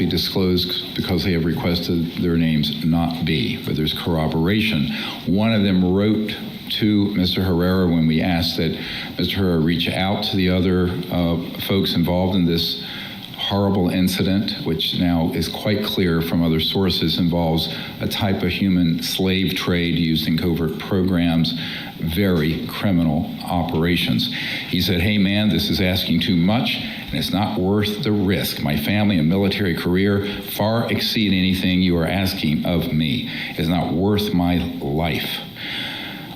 be disclosed because they have requested their names not be, but there's corroboration. One of them wrote to Mr. Herrera when we asked that Mr. Herrera reach out to the other folks involved in this horrible incident, which now is quite clear from other sources involves a type of human slave trade used in covert programs, very criminal operations. He said, hey man, this is asking too much and it's not worth the risk. My family and military career far exceed anything you are asking of me. It's not worth my life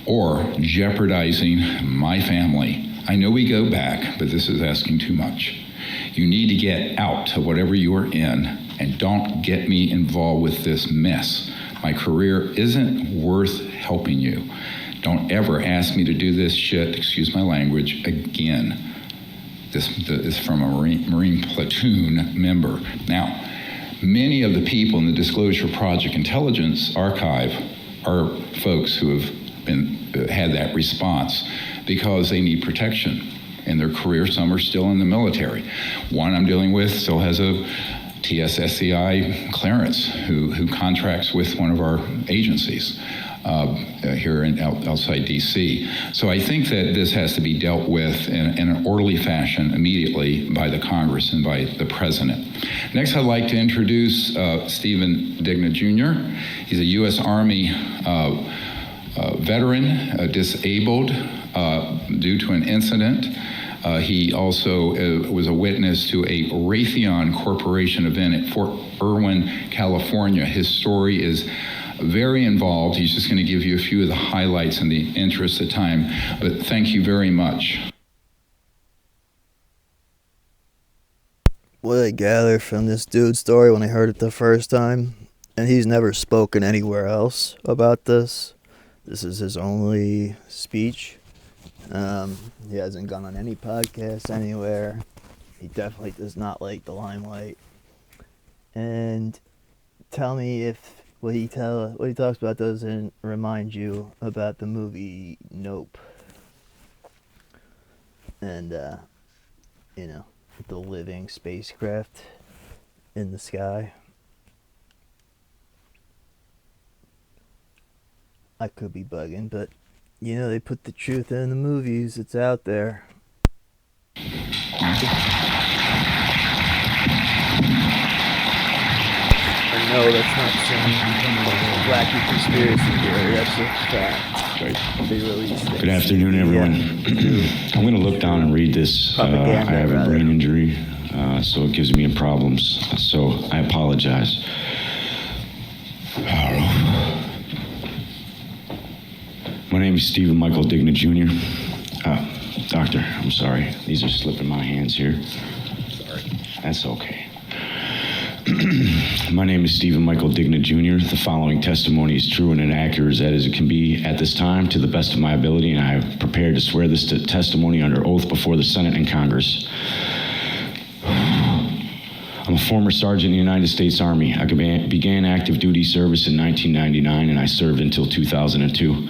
or jeopardizing my family. I know we go back, but this is asking too much. You need to get out of whatever you are in and don't get me involved with this mess. My career isn't worth helping you. Don't ever ask me to do this shit, excuse my language, again. This is from a Marine platoon member. Now, many of the people in the Disclosure Project Intelligence Archive are folks who have had that response because they need protection in their career. Some are still in the military. One I'm dealing with still has a TSSCI clearance who contracts with one of our agencies here outside DC. So I think that this has to be dealt with in an orderly fashion immediately by the Congress and by the President. Next, I'd like to introduce Steven Digna Jr. He's a U.S. Army veteran, disabled due to an incident. He also was a witness to a Raytheon Corporation event at Fort Irwin, California. His story is very involved. He's just going to give you a few of the highlights in the interest of time, but thank you very much. What I gathered from this dude's story when I heard it the first time, and he's never spoken anywhere else about this. This is his only speech. He hasn't gone on any podcast anywhere. He definitely does not like the limelight. And tell me if what he talks about doesn't remind you about the movie Nope. And the living spacecraft in the sky. I could be bugging, but they put the truth in the movies. It's out there. I know that's not some wacky conspiracy theory. That's a fact. Right. They released it. Good afternoon, everyone. I'm going to look down and read this. I have a brain injury, so it gives me problems. So I apologize. My name is Steven Michael Digna Jr. Doctor, I'm sorry. These are slipping my hands here. Sorry. That's okay. My name is Steven Michael Digna Jr. The following testimony is true and inaccurate as it can be at this time to the best of my ability, and I have prepared to swear this testimony under oath before the Senate and Congress. I'm a former sergeant in the United States Army. I began active duty service in 1999, and I served until 2002.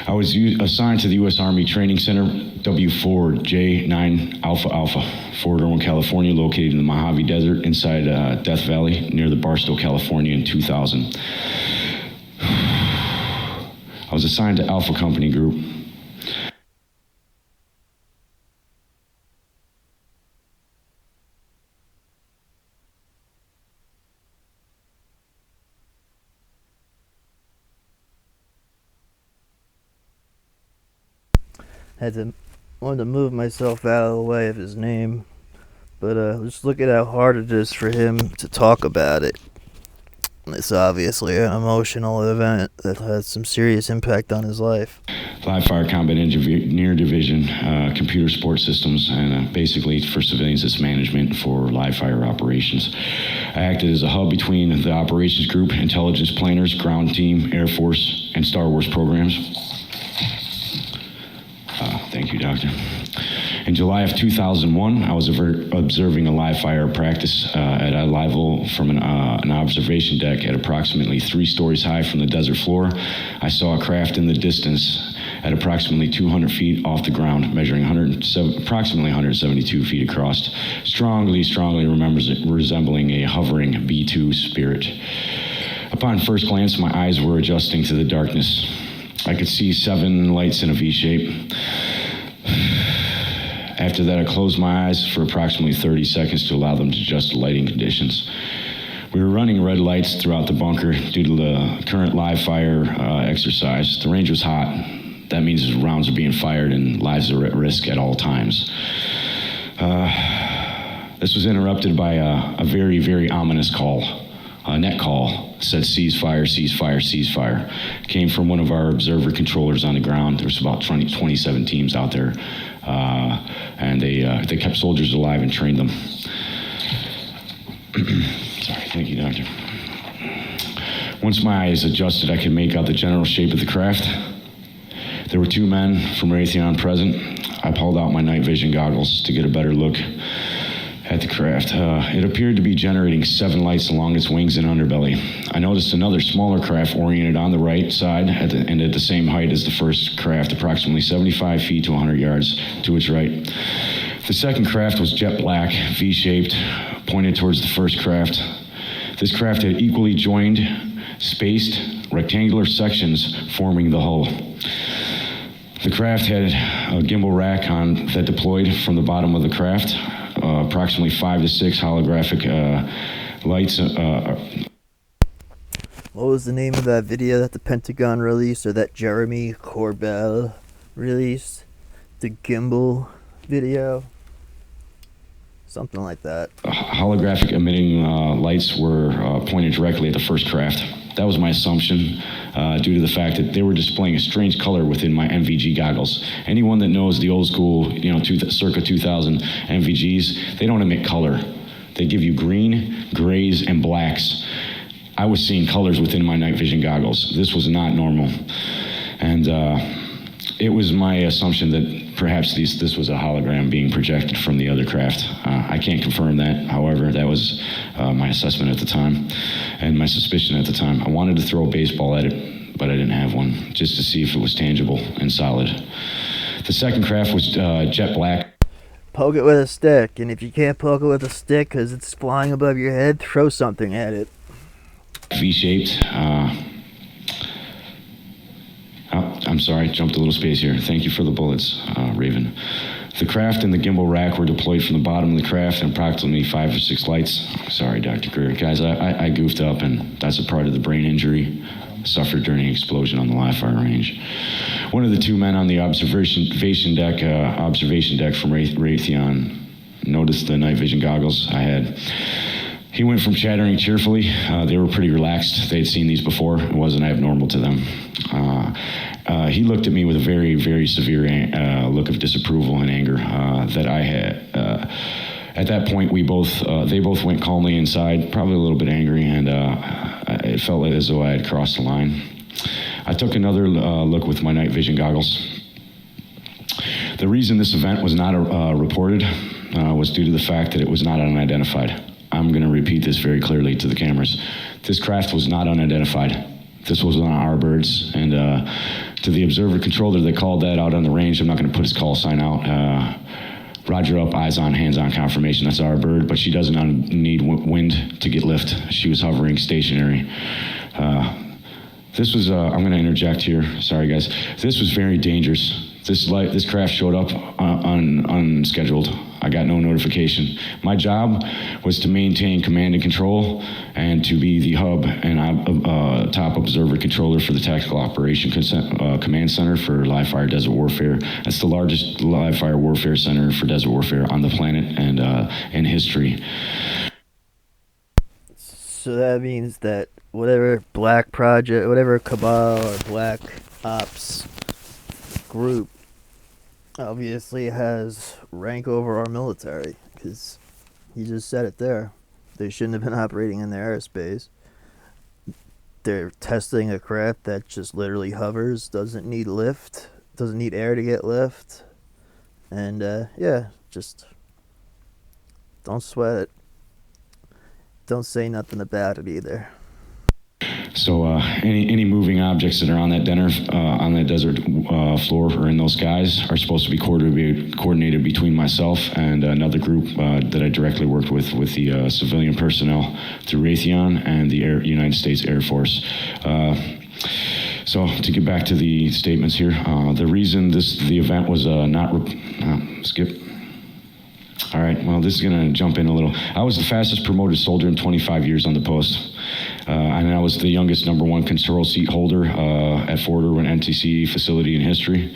I was assigned to the U.S. Army Training Center, W4J9 Alpha Alpha, Fort Irwin, California, located in the Mojave Desert inside Death Valley near the Barstow, California in 2000. I was assigned to Alpha Company Group. Wanted to move myself out of the way of his name, but just look at how hard it is for him to talk about it. It's obviously an emotional event that has some serious impact on his life. Live Fire Combat Engineer Division, computer support systems, and basically for civilians it's management for live fire operations. I acted as a hub between the operations group, intelligence planners, ground team, Air Force, and Star Wars programs. Thank you, Doctor. In July of 2001, I was observing a live fire practice at a level from an observation deck at approximately 3 stories high from the desert floor. I saw a craft in the distance at approximately 200 feet off the ground, measuring approximately 172 feet across, strongly resembling a hovering B-2 Spirit. Upon first glance, my eyes were adjusting to the darkness. I could see 7 lights in a V shape. After that, I closed my eyes for approximately 30 seconds to allow them to adjust to lighting conditions. We were running red lights throughout the bunker due to the current live fire exercise. The range was hot. That means rounds are being fired and lives are at risk at all times. This was interrupted by a very, very ominous call. A net call said ceasefire, ceasefire, ceasefire. It came from one of our observer controllers on the ground. There was about 27 teams out there, and they kept soldiers alive and trained them. Sorry, thank you, Doctor. Once my eyes adjusted, I could make out the general shape of the craft. There were 2 men from Raytheon present. I pulled out my night vision goggles to get a better look at the craft. It appeared to be generating 7 lights along its wings and underbelly. I noticed another smaller craft oriented on the right side and at the same height as the first craft, approximately 75 feet to 100 yards to its right. The second craft was jet black, V-shaped, pointed towards the first craft. This craft had equally joined, spaced, rectangular sections forming the hull. The craft had a gimbal rack that deployed from the bottom of the craft, approximately 5 to 6 holographic lights. What was the name of that video that the Pentagon released, or that Jeremy Corbell released? The gimbal video? Something like that. Holographic emitting lights were pointed directly at the first craft. That was my assumption, due to the fact that they were displaying a strange color within my NVG goggles. Anyone that knows the old school, circa 2000 NVGs, they don't emit color. They give you green, grays, and blacks. I was seeing colors within my night vision goggles. This was not normal. And it was my assumption that perhaps this was a hologram being projected from the other craft. I can't confirm that. However, that was my assessment at the time and my suspicion at the time. I wanted to throw a baseball at it, but I didn't have one, just to see if it was tangible and solid. The second craft was jet black. Poke it with a stick, and if you can't poke it with a stick because it's flying above your head, throw something at it. V-shaped. I'm sorry, jumped a little space here. Thank you for the bullets, Raven. The craft and the gimbal rack were deployed from the bottom of the craft and approximately 5 or 6 lights. Sorry, Dr. Greer. Guys, I goofed up, and that's a part of the brain injury suffered during an explosion on the live fire range. One of the 2 men on the observation deck from Raytheon noticed the night vision goggles I had. He went from chattering cheerfully. They were pretty relaxed. They'd seen these before. It wasn't abnormal to them. He looked at me with a very, very severe look of disapproval and anger that I had. At that point, they both went calmly inside, probably a little bit angry, and it felt as though I had crossed the line. I took another look with my night vision goggles. The reason this event was not reported was due to the fact that it was not unidentified. I'm going to repeat this very clearly to the cameras. This craft was not unidentified. This was on our birds, and to the observer controller that called that out on the range, I'm not going to put his call sign out. Roger up, eyes on, hands on confirmation. That's our bird, but she doesn't need wind to get lift. She was hovering stationary. This was, I'm going to interject here. Sorry, guys. This was very dangerous. This craft showed up unscheduled. I got no notification. My job was to maintain command and control and to be the hub and top observer controller for the Tactical Operation Command Center for live fire desert warfare. That's the largest live fire warfare center for desert warfare on the planet and in history. So that means that whatever black project, whatever cabal or black ops group obviously has rank over our military, because he just said it there. They shouldn't have been operating in the airspace. They're testing a craft that just literally hovers, doesn't need lift, doesn't need air to get lift, and just don't sweat it. Don't say nothing about it either. So any moving objects that are on that desert floor or in those skies are supposed to be coordinated between myself and another group that I directly worked with the civilian personnel through Raytheon and the United States Air Force. So to get back to the statements here, the reason the event was skip. All right, well, this is going to jump in a little. I was the fastest promoted soldier in 25 years on the post. And I was the youngest #1 control seat holder at Fort Irwin NTC facility in history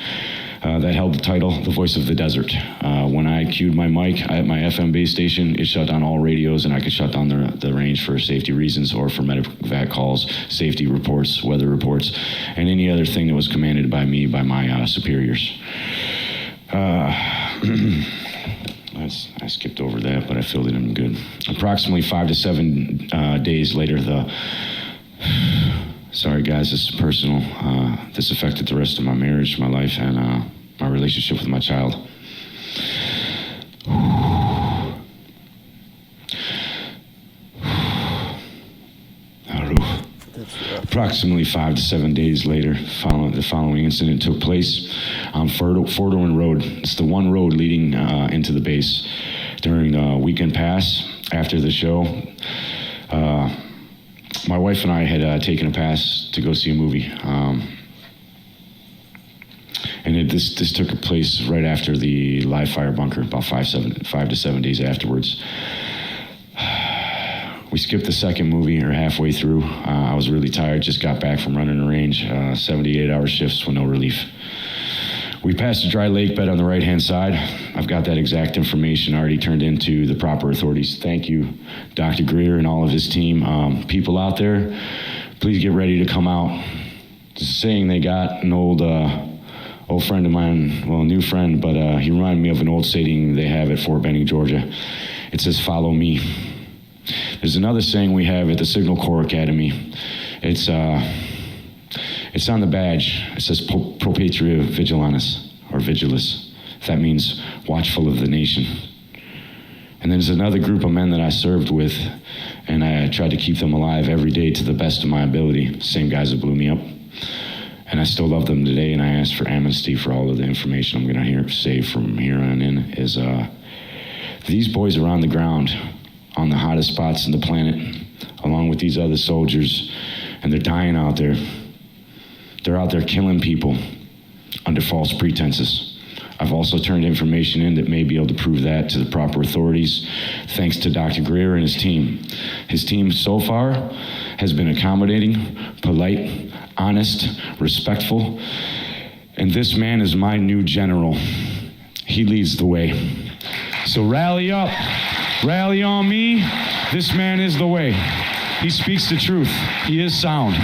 that held the title, the Voice of the Desert. When I cued my mic at my FM base station, it shut down all radios, and I could shut down the range for safety reasons or for medevac calls, safety reports, weather reports, and any other thing that was commanded by me, by my superiors. I skipped over that, but I filled it in good. Approximately 5 to 7 days later, sorry guys, this is personal. This affected the rest of my marriage, my life, and my relationship with my child. Approximately 5 to 7 days later, the following incident took place on Fort Irwin Road. It's the one road leading into the base. During weekend pass after the show, my wife and I had taken a pass to go see a movie. And this took place right after the live fire bunker, about 5 to 7 days afterwards. We skipped the second movie or halfway through. I was really tired, just got back from running the range, 78-hour shifts with no relief. We passed a dry lake bed on the right-hand side. I've got that exact information already turned into the proper authorities. Thank you, Dr. Greer and all of his team. People out there, please get ready to come out. It's a saying they got, an old friend of mine, well, a new friend, but he reminded me of an old saying they have at Fort Benning, Georgia. It says, "Follow me." There's another saying we have at the Signal Corps Academy. It's on the badge. It says Pro Patria Vigilantes, or Vigilis. That means watchful of the nation. And there's another group of men that I served with, and I tried to keep them alive every day to the best of my ability. Same guys that blew me up. And I still love them today, and I ask for amnesty for all of the information I'm going to say from here on in. These boys are on the ground, on the hottest spots in the planet, along with these other soldiers, and they're dying out there. They're out there killing people under false pretenses. I've also turned information in that may be able to prove that to the proper authorities, thanks to Dr. Greer and his team. His team so far has been accommodating, polite, honest, respectful, and this man is my new general. He leads the way. So rally up, rally on me. This man is the way. He speaks the truth. He is sound.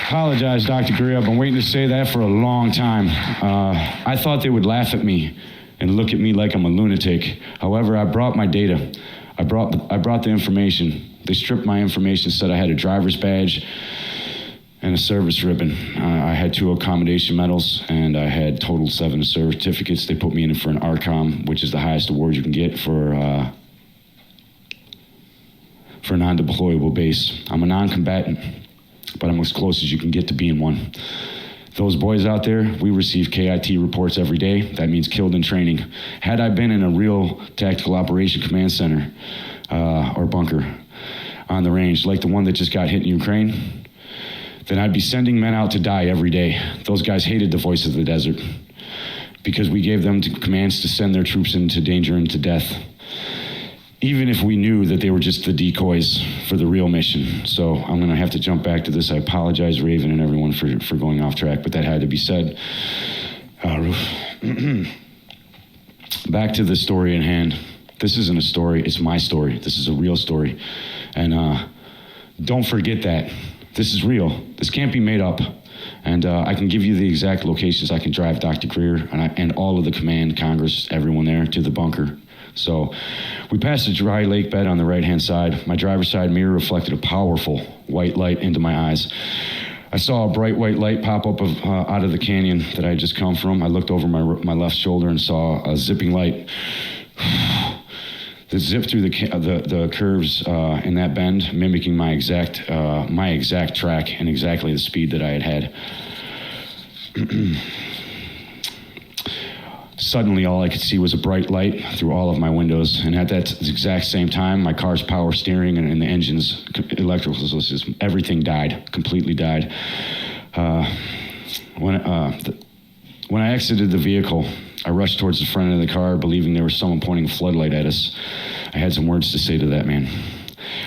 Apologize, Dr. Greer. I've been waiting to say that for a long time. I thought they would laugh at me and look at me like I'm a lunatic. However, I brought my data. I brought the information. They stripped my information, said I had a driver's badge and a service ribbon. I had 2 accommodation medals, and I had total 7 certificates. They put me in for an ARCOM, which is the highest award you can get for a non-deployable base. I'm a non-combatant, but I'm as close as you can get to being one. Those boys out there, we receive KIT reports every day. That means killed in training. Had I been in a real tactical operation command center or bunker on the range, like the one that just got hit in Ukraine, then I'd be sending men out to die every day. Those guys hated the Voice of the Desert because we gave them commands to send their troops into danger and to death, even if we knew that they were just the decoys for the real mission. So I'm going to have to jump back to this. I apologize, Raven and everyone, for going off track, but that had to be said. Back to the story in hand. This isn't a story. It's my story. This is a real story. And don't forget that. This is real. This can't be made up. And I can give you the exact locations. I can drive Dr. Greer and all of the command, Congress, everyone there to the bunker. So we passed a dry lake bed on the right-hand side. My driver's side mirror reflected a powerful white light into my eyes. I saw a bright white light pop up out of the canyon that I had just come from. I looked over my left shoulder and saw a zipping light. the zip through the curves in that bend, mimicking my exact track and exactly the speed that I had. Suddenly, all I could see was a bright light through all of my windows, and at that exact same time, my car's power steering and the engine's electrical system, everything died, completely died. When I exited the vehicle, I rushed towards the front of the car, believing there was someone pointing a floodlight at us. I had some words to say to that man.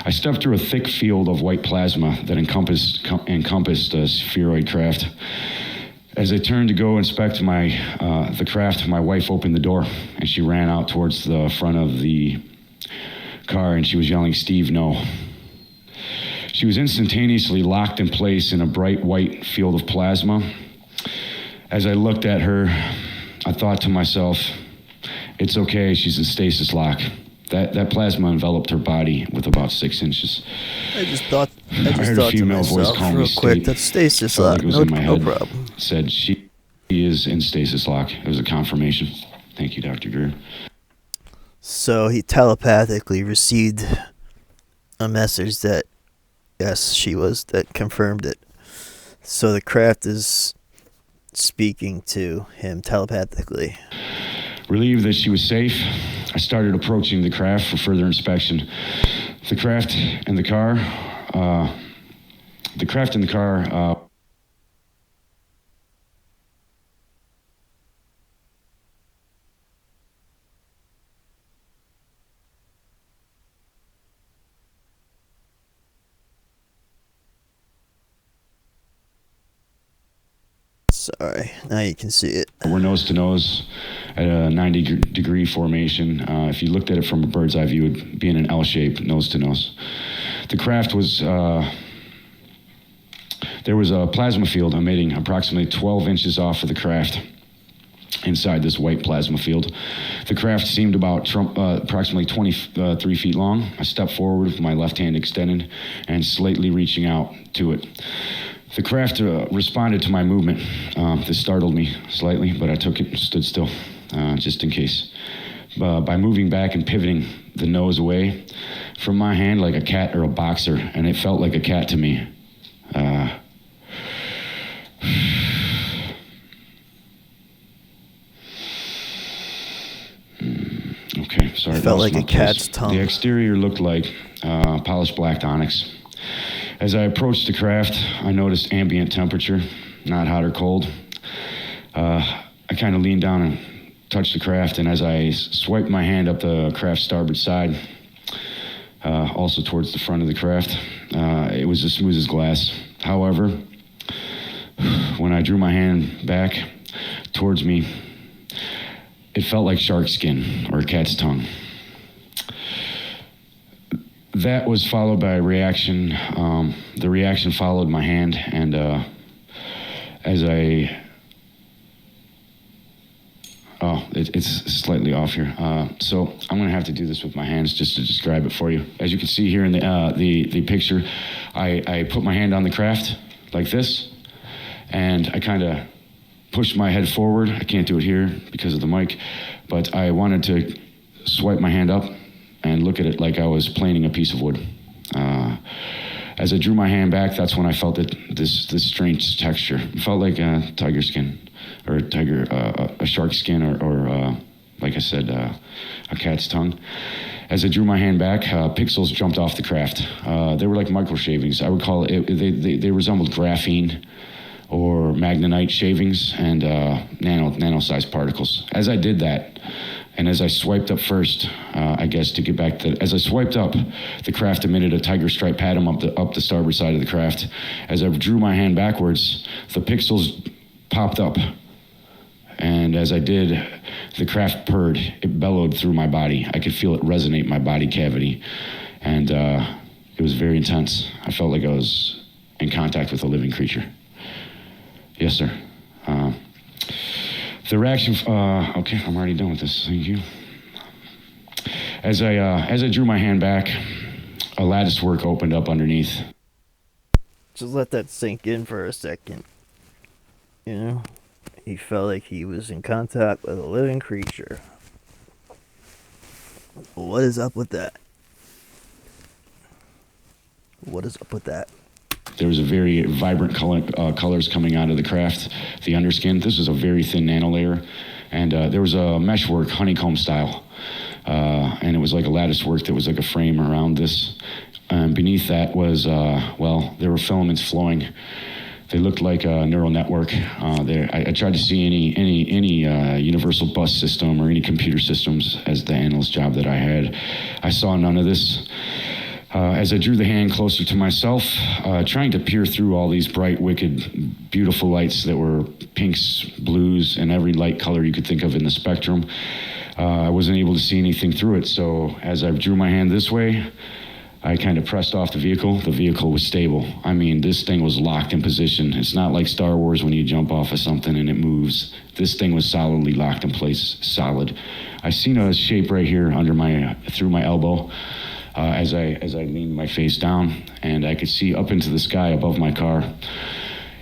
I stepped through a thick field of white plasma that encompassed a spheroid craft. As I turned to go inspect the craft, my wife opened the door, and she ran out towards the front of the car, and she was yelling, "Steve, no." She was instantaneously locked in place in a bright white field of plasma. As I looked at her, I thought to myself, it's okay, she's in stasis lock. That plasma enveloped her body with about 6 inches. I just thought heard a female voice call me real quick, state. that's stasis Felt lock. like it was No, in my no head. problem. Said she is in stasis lock. It was a confirmation. Thank you, Dr. Greer. So he telepathically received a message that, yes, she was, that confirmed it. So the craft is speaking to him telepathically. Relieved that she was safe, I started approaching the craft for further inspection. The craft and the car, Sorry, now you can see it. we're nose to nose at a 90-degree formation. If you looked at it from a bird's eye view, it would be in an L shape, nose to nose. The craft was, there was a plasma field emitting approximately 12 inches off of the craft inside this white plasma field. The craft seemed about approximately 23 feet long. I stepped forward with my left hand extended and slightly reaching out to it. The craft responded to my movement. This startled me slightly, but I took it and stood still, just in case. By moving back and pivoting the nose away from my hand like a cat or a boxer, and it felt like a cat to me. Okay, sorry. It felt like a cat's tongue. The exterior looked like polished black onyx. As I approached the craft, I noticed ambient temperature, not hot or cold. I kind of leaned down and touched the craft, and as I swiped my hand up the craft's starboard side, also towards the front of the craft, it was as smooth as glass. However, when I drew my hand back towards me, it felt like shark skin or a cat's tongue. That was followed by a reaction. The reaction followed my hand, and as I... it's slightly off here. So I'm going to have to do this with my hands just to describe it for you. As you can see here in the picture, I put my hand on the craft like this, and I kind of pushed my head forward. I can't do it here because of the mic, but I wanted to swipe my hand up and look at it like I was planing a piece of wood. As I drew my hand back, that's when I felt this strange texture. It felt like a tiger skin, or a shark skin, or like I said, a cat's tongue. As I drew my hand back, pixels jumped off the craft. They were like micro shavings. I would call it, they resembled graphene or magnetite shavings and nano-sized particles. As I did that, and as I swiped up first, I guess to get back to, as I swiped up, the craft emitted a tiger stripe pattern up the starboard side of the craft. As I drew my hand backwards, the pixels popped up. And as I did, the craft purred. It bellowed through my body. I could feel it resonate my body cavity. And it was very intense. I felt like I was in contact with a living creature. Yes, sir. The reaction, okay, I'm already done with this, thank you. As I drew my hand back, a lattice work opened up underneath. Just let that sink in for a second. You know, he felt like he was in contact with a living creature. What is up with that? What is up with that? There was a very vibrant colors coming out of the craft, the underskin. This was a very thin nanolayer, and there was a meshwork, honeycomb style, and it was like a lattice work that was like a frame around this. Beneath that was, there were filaments flowing. They looked like a neural network. I tried to see any universal bus system or any computer systems as the analyst job that I had. I saw none of this. As I drew the hand closer to myself, trying to peer through all these bright, wicked, beautiful lights that were pinks, blues, and every light color you could think of in the spectrum, I wasn't able to see anything through it. So as I drew my hand this way, I kind of pressed off the vehicle. The vehicle was stable. I mean, this thing was locked in position. It's not like Star Wars when you jump off of something and it moves. This thing was solidly locked in place, solid. I seen a shape right here through my elbow. As I leaned my face down, and I could see up into the sky above my car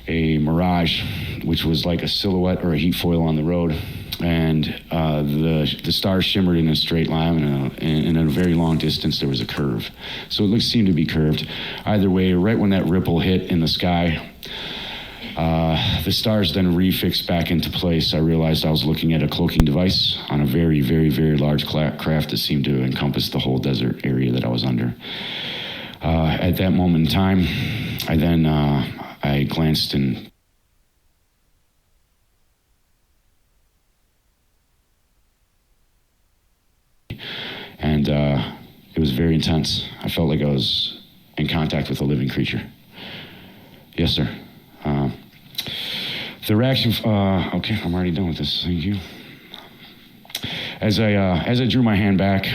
a mirage, which was like a silhouette or a heat foil on the road, and the stars shimmered in a straight line, and in a very long distance there was a curve. So it seemed to be curved. Either way, right when that ripple hit in the sky, the stars then refixed back into place. I realized I was looking at a cloaking device on a very, very, very large craft that seemed to encompass the whole desert area that I was under. At that moment in time, I glanced and it was very intense. I felt like I was in contact with a living creature. Yes, sir. The reaction, okay, I'm already done with this, thank you. As I drew my hand back,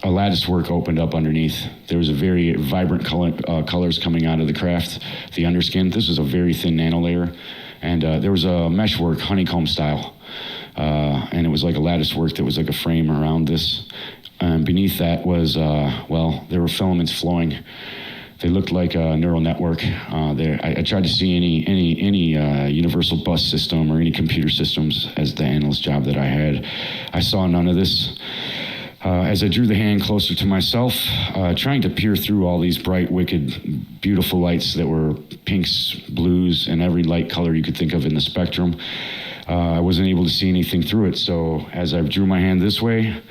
a lattice work opened up underneath. There was a very vibrant colors coming out of the craft, the underskin. This was a very thin nanolayer, and there was a meshwork, honeycomb style, and it was like a lattice work that was like a frame around this. Beneath that was, there were filaments flowing. They looked like a neural network. I tried to see any universal bus system or any computer systems as the analyst job that I had. I saw none of this. As I drew the hand closer to myself, trying to peer through all these bright, wicked, beautiful lights that were pinks, blues, and every light color you could think of in the spectrum, I wasn't able to see anything through it. So as I drew my hand this way,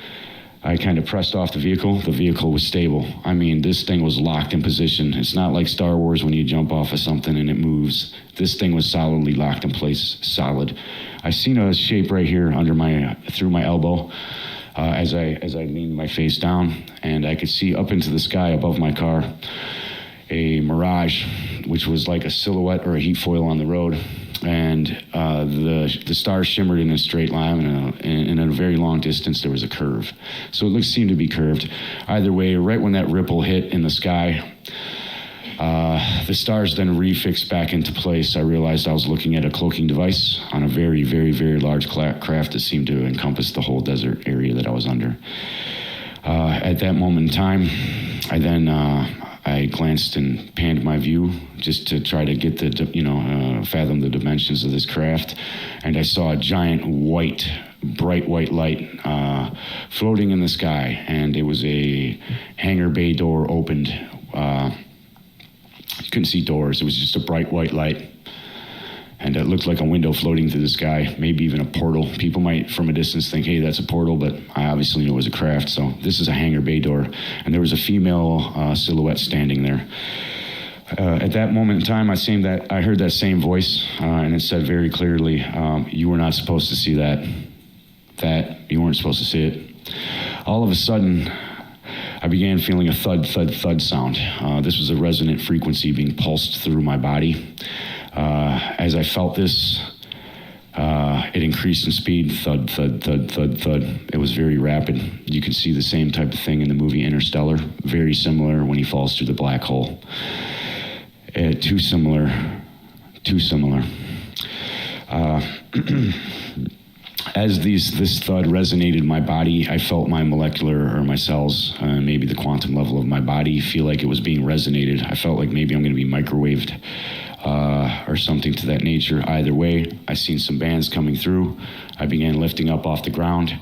I kind of pressed off the vehicle. The vehicle was stable. I mean, this thing was locked in position. It's not like Star Wars when you jump off of something and it moves. This thing was solidly locked in place, solid. I seen a shape right here through my elbow, as I leaned my face down, and I could see up into the sky above my car a mirage, which was like a silhouette or a heat foil on the road. And the stars shimmered in a straight line, and in a very long distance there was a curve. So it seemed to be curved. Either way, right when that ripple hit in the sky, the stars then refixed back into place. I realized I was looking at a cloaking device on a very, very, very large craft that seemed to encompass the whole desert area that I was under. At that moment in time, I glanced and panned my view just to try to get fathom the dimensions of this craft, and I saw a giant bright white light floating in the sky, and it was a hangar bay door opened. You couldn't see doors, it was just a bright white light. And it looked like a window floating through the sky, maybe even a portal. People might, from a distance, think, hey, that's a portal, but I obviously knew it was a craft. So this is a hangar bay door. And there was a female silhouette standing there. At that moment in time, I heard that same voice, and it said very clearly, you were not supposed to see that. That, you weren't supposed to see it. All of a sudden, I began feeling a thud, thud, thud sound. This was a resonant frequency being pulsed through my body. As I felt this, it increased in speed, thud, thud, thud, thud, thud. It was very rapid. You can see the same type of thing in the movie Interstellar, very similar when he falls through the black hole. Too similar. As this thud resonated in my body, I felt my my cells, maybe the quantum level of my body, feel like it was being resonated. I felt like maybe I'm going to be microwaved. Or something to that nature. Either way, I seen some bands coming through. I began lifting up off the ground.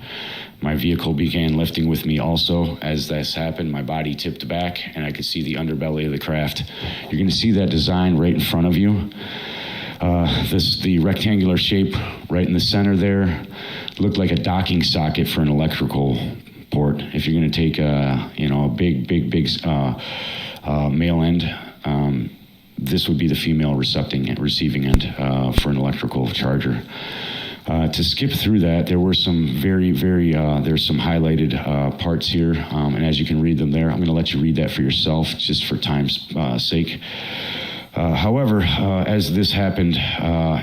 My vehicle began lifting with me also. As this happened, my body tipped back, and I could see the underbelly of the craft. You're going to see that design right in front of you. The rectangular shape right in the center there looked like a docking socket for an electrical port. If you're going to take a big male end, this would be the female receiving end for an electrical charger. To skip through that, there were some there's some highlighted parts here, and as you can read them there, I'm going to let you read that for yourself, just for time's sake. However, as this happened,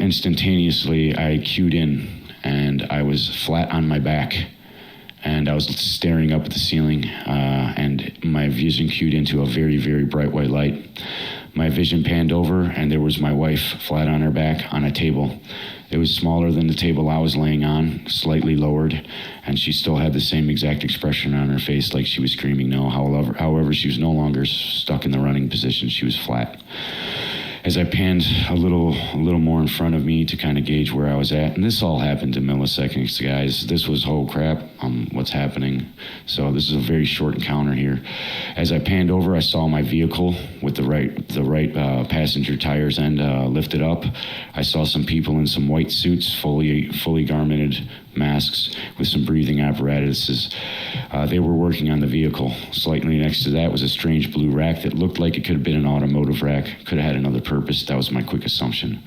instantaneously, I cued in, and I was flat on my back, and I was staring up at the ceiling, and my vision cued into a very, very bright white light. My vision panned over, and there was my wife flat on her back on a table. It was smaller than the table I was laying on, slightly lowered, and she still had the same exact expression on her face, like she was screaming no. However, she was no longer stuck in the running position. She was flat. As I panned a little more in front of me to kind of gauge where I was at, and this all happened in milliseconds, guys. This was, oh crap, what's happening? So this is a very short encounter here. As I panned over, I saw my vehicle with the right passenger tires end lifted up. I saw some people in some white suits, fully garmented masks with some breathing apparatuses. They were working on the vehicle. Slightly next to that was a strange blue rack that looked like it could have been an automotive rack. Could have had another purpose. That was my quick assumption.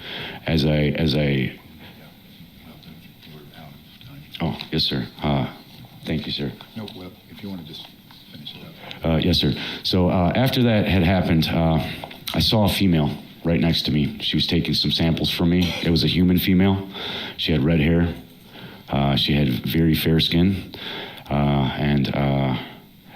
As I Oh, yes, sir. Thank you, sir. No, well, if you want to just finish it up. Yes, sir. So after that had happened, I saw a female right next to me. She was taking some samples from me. It was a human female. She had red hair. She had very fair skin. And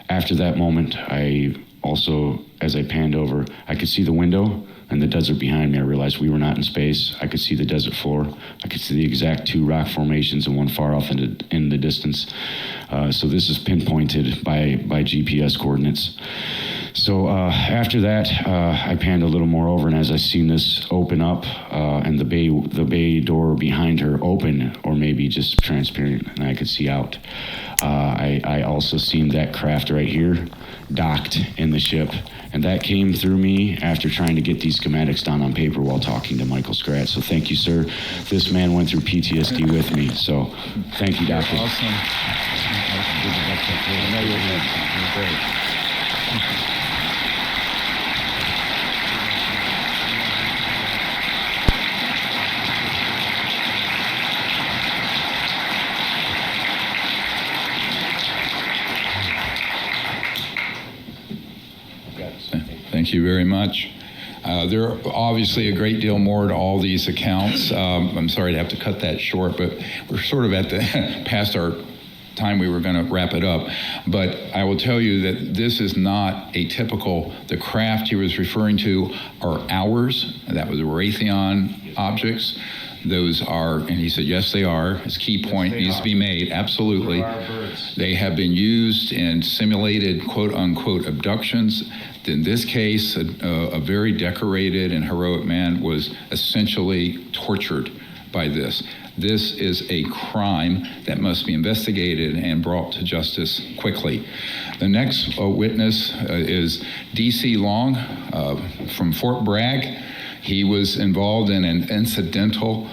after that moment, I also, as I panned over, I could see the window and the desert behind me. I realized we were not in space. I could see the desert floor. I could see the exact two rock formations and one far off in the distance. So this is pinpointed by GPS coordinates. So after that, I panned a little more over, and as I seen this open up and the bay door behind her open, or maybe just transparent, and I could see out, I also seen that craft right here docked in the ship. And that came through me after trying to get these schematics down on paper while talking to Michael Scratch. So thank you, sir. This man went through PTSD with me. So thank you, Doctor. Awesome. You're great. Thank you very much. There are obviously a great deal more to all these accounts. I'm sorry to have to cut that short, but we're sort of at the past our time we were going to wrap it up. But I will tell you that this is not atypical. The craft he was referring to are ours. That was Raytheon objects. Those are, and he said, yes, they are. His key point needs to be made. Absolutely. They have been used in simulated quote unquote abductions. In this case, a very decorated and heroic man was essentially tortured by this. This is a crime that must be investigated and brought to justice quickly. The next witness is D.C. Long from Fort Bragg. He was involved in an incidental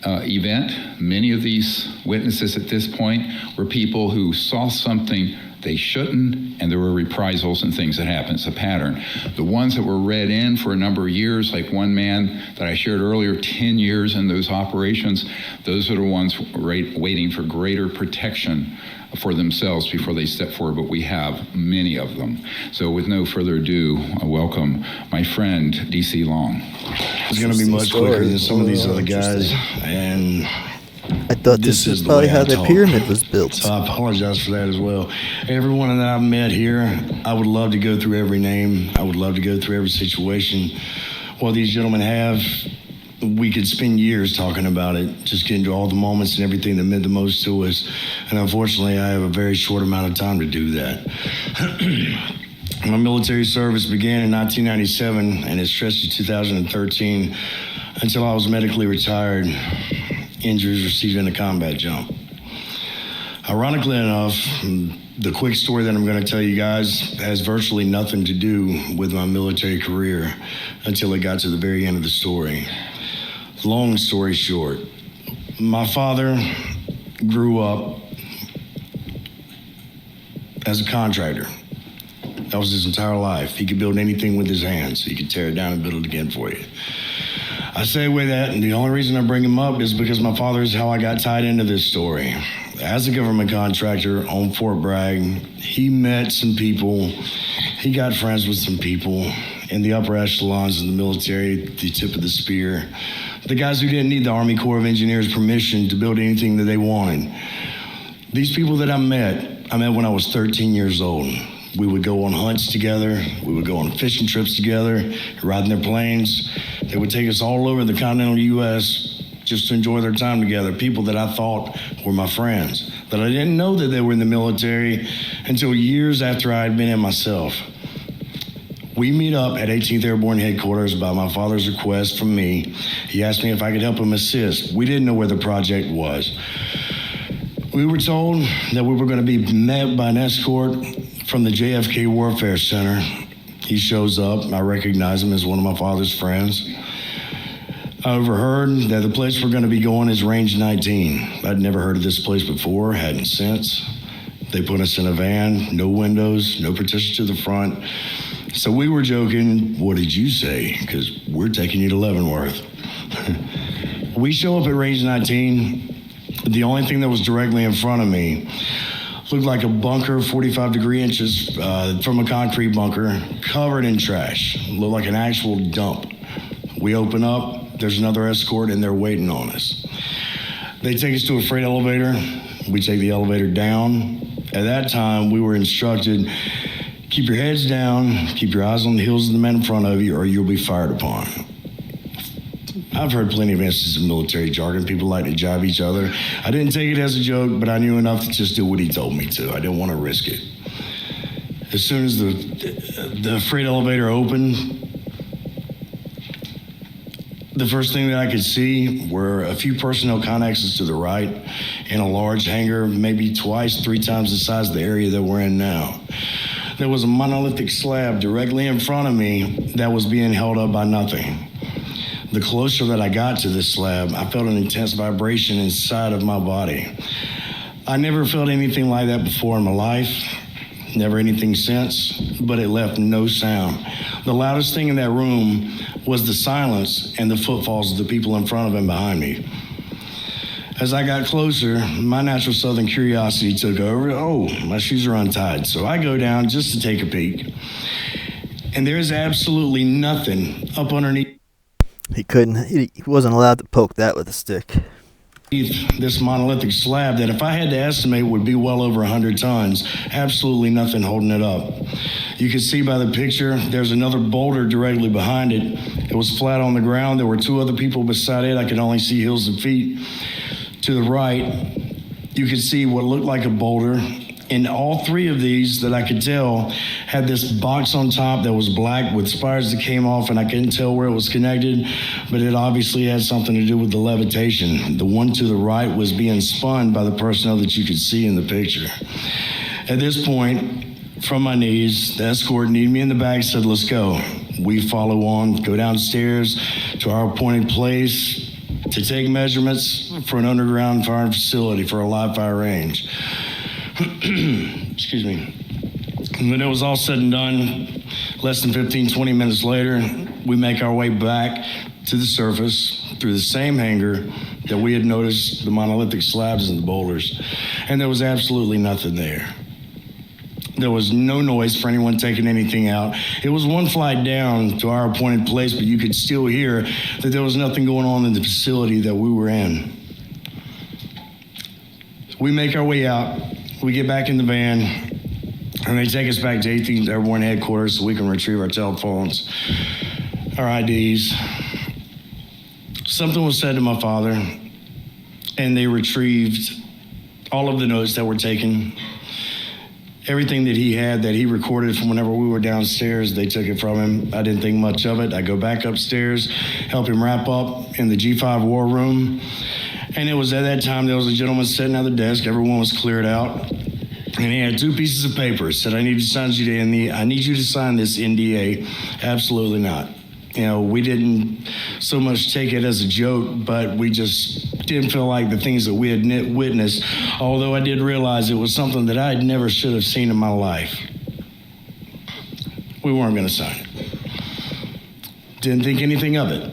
event. Many of these witnesses at this point were people who saw something they shouldn't, and there were reprisals and things that happened. It's a pattern. The ones that were read in for a number of years, like one man that I shared earlier, 10 years in those operations, those are the ones waiting for greater protection for themselves before they step forward, but we have many of them. So with no further ado, I welcome my friend, D.C. Long. It's going to be much quicker than some of these other guys, and I thought this is probably how the pyramid was built. So I apologize for that as well. Everyone that I've met here, I would love to go through every name. I would love to go through every situation. What these gentlemen have, we could spend years talking about it, just getting to all the moments and everything that meant the most to us. And unfortunately, I have a very short amount of time to do that. My military service began in 1997 and it stretched to 2013 until I was medically retired. Injuries received in a combat jump. Ironically enough, the quick story that I'm going to tell you guys has virtually nothing to do with my military career until it got to the very end of the story. Long story short, my father grew up as a contractor. That was his entire life. He could build anything with his hands. He could tear it down and build it again for you. I say with that, and the only reason I bring him up is because my father is how I got tied into this story. As a government contractor on Fort Bragg, he met some people. He got friends with some people in the upper echelons of the military, the tip of the spear. The guys who didn't need the Army Corps of Engineers permission to build anything that they wanted. These people that I met when I was 13 years old. We would go on hunts together. We would go on fishing trips together, riding their planes. They would take us all over the continental U.S. just to enjoy their time together. People that I thought were my friends, that I didn't know that they were in the military until years after I had been in myself. We meet up at 18th Airborne Headquarters by my father's request from me. He asked me if I could help him assist. We didn't know where the project was. We were told that we were going to be met by an escort from the JFK Warfare Center. He shows up. I recognize him as one of my father's friends. I overheard that the place we're going to be going is Range 19. I'd never heard of this place before, hadn't since. They put us in a van, no windows, no partition to the front. So we were joking, what did you say? Because we're taking you to Leavenworth. We show up at Range 19. The only thing that was directly in front of me looked like a bunker, 45 degree inches from a concrete bunker, covered in trash. Looked like an actual dump. We open up, there's another escort, and they're waiting on us. They take us to a freight elevator. We take the elevator down. At that time, we were instructed, keep your heads down, keep your eyes on the heels of the men in front of you, or you'll be fired upon. I've heard plenty of instances of military jargon. People like to jibe each other. I didn't take it as a joke, but I knew enough to just do what he told me to. I didn't want to risk it. As soon as the freight elevator opened, the first thing that I could see were a few personnel connexes to the right in a large hangar, maybe twice, 3 times the size of the area that we're in now. There was a monolithic slab directly in front of me that was being held up by nothing. The closer that I got to this slab, I felt an intense vibration inside of my body. I never felt anything like that before in my life, never anything since, but it left no sound. The loudest thing in that room was the silence and the footfalls of the people in front of and behind me. As I got closer, my natural southern curiosity took over. Oh, my shoes are untied. So I go down just to take a peek. And there's absolutely nothing up underneath. He wasn't allowed to poke that with a stick. This monolithic slab that if I had to estimate would be well over 100 tons. Absolutely nothing holding it up. You can see by the picture, there's another boulder directly behind it. It was flat on the ground. There were 2 other people beside it. I could only see heels and feet. To the right, you could see what looked like a boulder. And all 3 of these that I could tell had this box on top that was black with spires that came off, and I couldn't tell where it was connected, but it obviously had something to do with the levitation. The one to the right was being spun by the personnel that you could see in the picture. At this point, from my knees, the escort kneed me in the back, said, let's go. We follow on, go downstairs to our appointed place to take measurements for an underground firing facility for a live fire range. Excuse me. And when it was all said and done, less than 15, 20 minutes later, we make our way back to the surface through the same hangar that we had noticed the monolithic slabs and the boulders. And there was absolutely nothing there. There was no noise for anyone taking anything out. It was one flight down to our appointed place, but you could still hear that there was nothing going on in the facility that we were in. We make our way out. We get back in the van, and they take us back to 18th Airborne Headquarters so we can retrieve our telephones, our IDs. Something was said to my father, and they retrieved all of the notes that were taken. Everything that he had that he recorded from whenever we were downstairs, they took it from him. I didn't think much of it. I go back upstairs, help him wrap up in the G5 war room. And it was at that time, there was a gentleman sitting at the desk. Everyone was cleared out. And he had 2 pieces of paper. It said, I need you to sign this NDA. Absolutely not. You know, we didn't so much take it as a joke, but we just didn't feel like the things that we had witnessed, although I did realize it was something that I never should have seen in my life. We weren't going to sign it. Didn't think anything of it.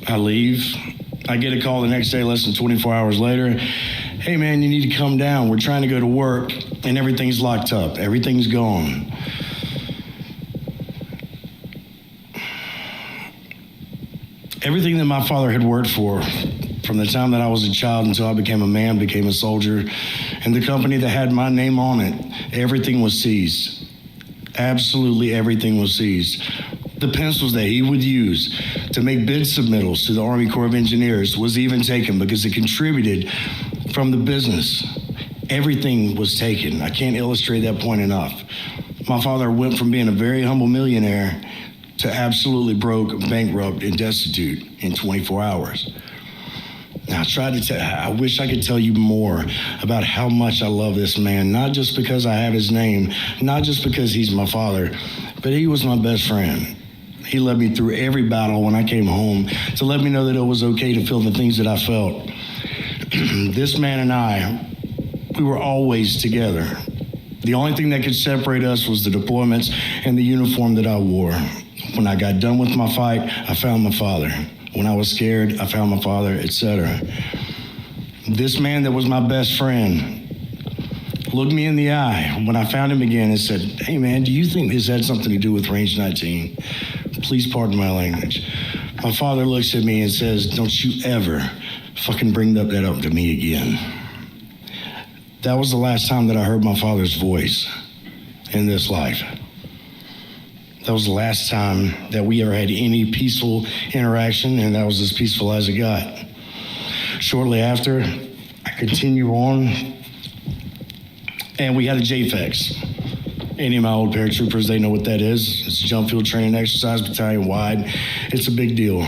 I leave. I get a call the next day, less than 24 hours later. Hey, man, you need to come down. We're trying to go to work, and everything's locked up. Everything's gone. Everything that my father had worked for, from the time that I was a child until I became a man, became a soldier, and the company that had my name on it, everything was seized. Absolutely everything was seized. The pencils that he would use to make bid submittals to the Army Corps of Engineers was even taken because it contributed from the business. Everything was taken. I can't illustrate that point enough. My father went from being a very humble millionaire to absolutely broke, bankrupt, and destitute in 24 hours. Now, I wish I could tell you more about how much I love this man, not just because I have his name, not just because he's my father, but he was my best friend. He led me through every battle when I came home to let me know that it was okay to feel the things that I felt. This man and I, we were always together. The only thing that could separate us was the deployments and the uniform that I wore. When I got done with my fight, I found my father. When I was scared, I found my father, etc. This man that was my best friend looked me in the eye when I found him again and said, hey man, do you think this had something to do with Range 19? Please pardon my language. My father looks at me and says, don't you ever fucking bring that up to me again. That was the last time that I heard my father's voice in this life. That was the last time that we ever had any peaceful interaction, and that was as peaceful as it got. Shortly after, I continue on, and we had a JFEX. Any of my old paratroopers, they know what that is. It's a jump field training exercise, battalion wide. It's a big deal.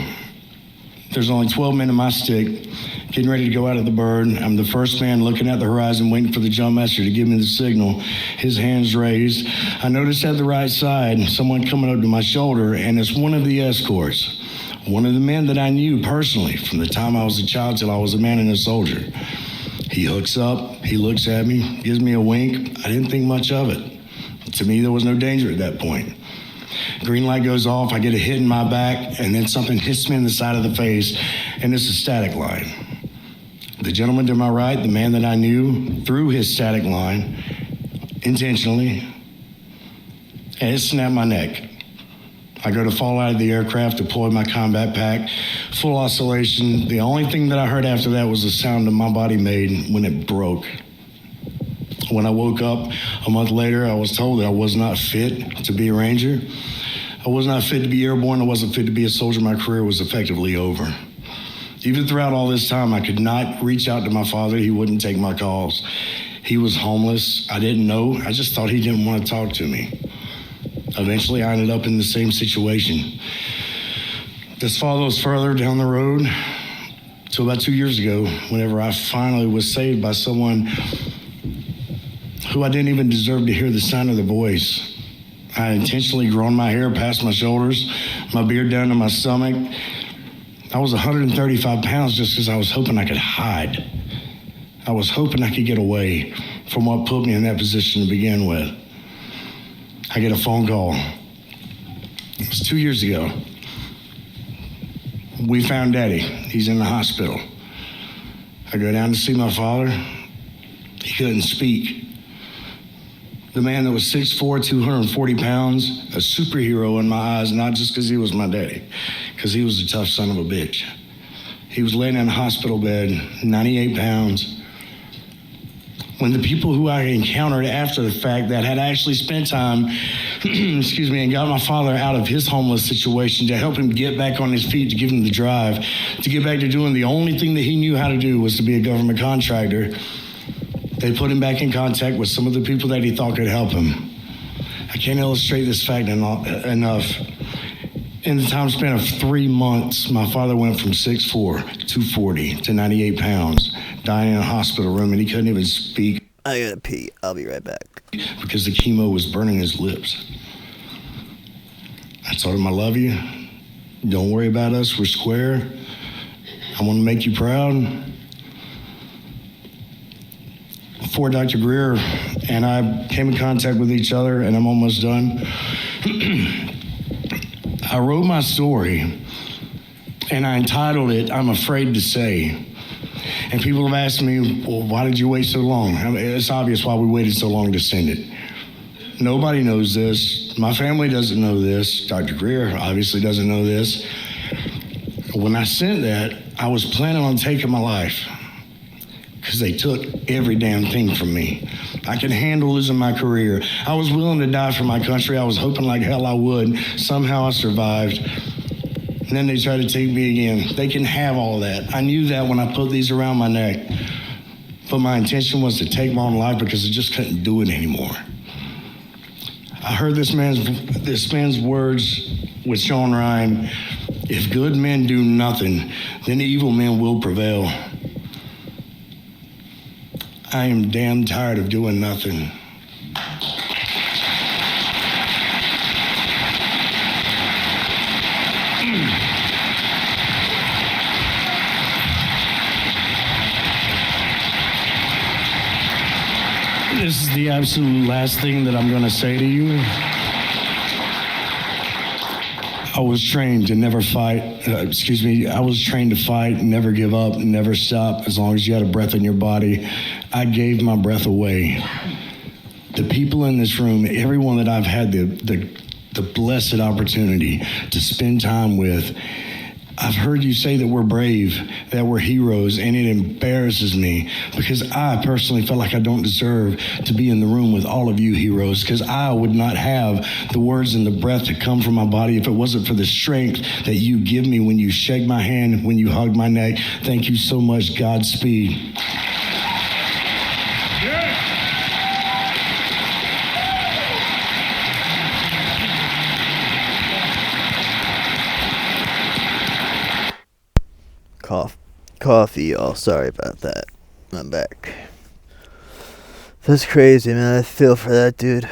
There's only 12 men in my stick, getting ready to go out of the bird. I'm the first man looking at the horizon, waiting for the jump master to give me the signal. His hands raised. I noticed at the right side, someone coming up to my shoulder, and it's one of the escorts. One of the men that I knew personally from the time I was a child till I was a man and a soldier. He hooks up, he looks at me, gives me a wink. I didn't think much of it. To me, there was no danger at that point. Green light goes off, I get a hit in my back, and then something hits me in the side of the face, and it's a static line. The gentleman to my right, the man that I knew, threw his static line intentionally, and it snapped my neck. I go to fall out of the aircraft, deploy my combat pack, full oscillation. The only thing that I heard after that was the sound that my body made when it broke. When I woke up a month later, I was told that I was not fit to be a Ranger. I was not fit to be airborne. I wasn't fit to be a soldier. My career was effectively over. Even throughout all this time, I could not reach out to my father. He wouldn't take my calls. He was homeless. I didn't know. I just thought he didn't want to talk to me. Eventually, I ended up in the same situation. This follows further down the road to about 2 years ago, whenever I finally was saved by someone who I didn't even deserve to hear the sound of the voice. I had intentionally grown my hair past my shoulders, my beard down to my stomach. I was 135 pounds just because I was hoping I could hide. I was hoping I could get away from what put me in that position to begin with. I get a phone call. It was 2 years ago. We found Daddy. He's in the hospital. I go down to see my father. He couldn't speak. The man that was 6'4", 240 pounds, a superhero in my eyes, not just because he was my daddy, because he was a tough son of a bitch. He was laying in a hospital bed, 98 pounds. When the people who I encountered after the fact that had actually spent time, and got my father out of his homeless situation to help him get back on his feet, to give him the drive, to get back to doing the only thing that he knew how to do was to be a government contractor, they put him back in contact with some of the people that he thought could help him. I can't illustrate this fact enough. In the time span of 3 months, my father went from 6'4", 240 to 98 pounds, dying in a hospital room, and he couldn't even speak. I gotta pee. I'll be right back. Because the chemo was burning his lips. I told him, I love you. Don't worry about us. We're square. I want to make you proud. Before Dr. Greer and I came in contact with each other, and I'm almost done, I wrote my story, and I entitled it, I'm Afraid to Say. And people have asked me, well, why did you wait so long? I mean, it's obvious why we waited so long to send it. Nobody knows this. My family doesn't know this. Dr. Greer obviously doesn't know this. When I sent that, I was planning on taking my life because they took every damn thing from me. I could handle losing my career. I was willing to die for my country. I was hoping like hell I would. Somehow I survived. And then they tried to take me again. They can have all that. I knew that when I put these around my neck. But my intention was to take my own life because I just couldn't do it anymore. I heard this man's words with Sean Ryan, if good men do nothing, then evil men will prevail. I am damn tired of doing nothing. This is the absolute last thing that I'm going to say to you. I was trained to never fight. I was trained to fight, never give up, never stop, as long as you had a breath in your body. I gave my breath away. The people in this room, everyone that I've had the blessed opportunity to spend time with, I've heard you say that we're brave, that we're heroes, and it embarrasses me because I personally feel like I don't deserve to be in the room with all of you heroes because I would not have the words and the breath to come from my body if it wasn't for the strength that you give me when you shake my hand, when you hug my neck. Thank you so much. Godspeed. Coffee, y'all. Sorry about that. I'm back. That's crazy, man. I feel for that dude.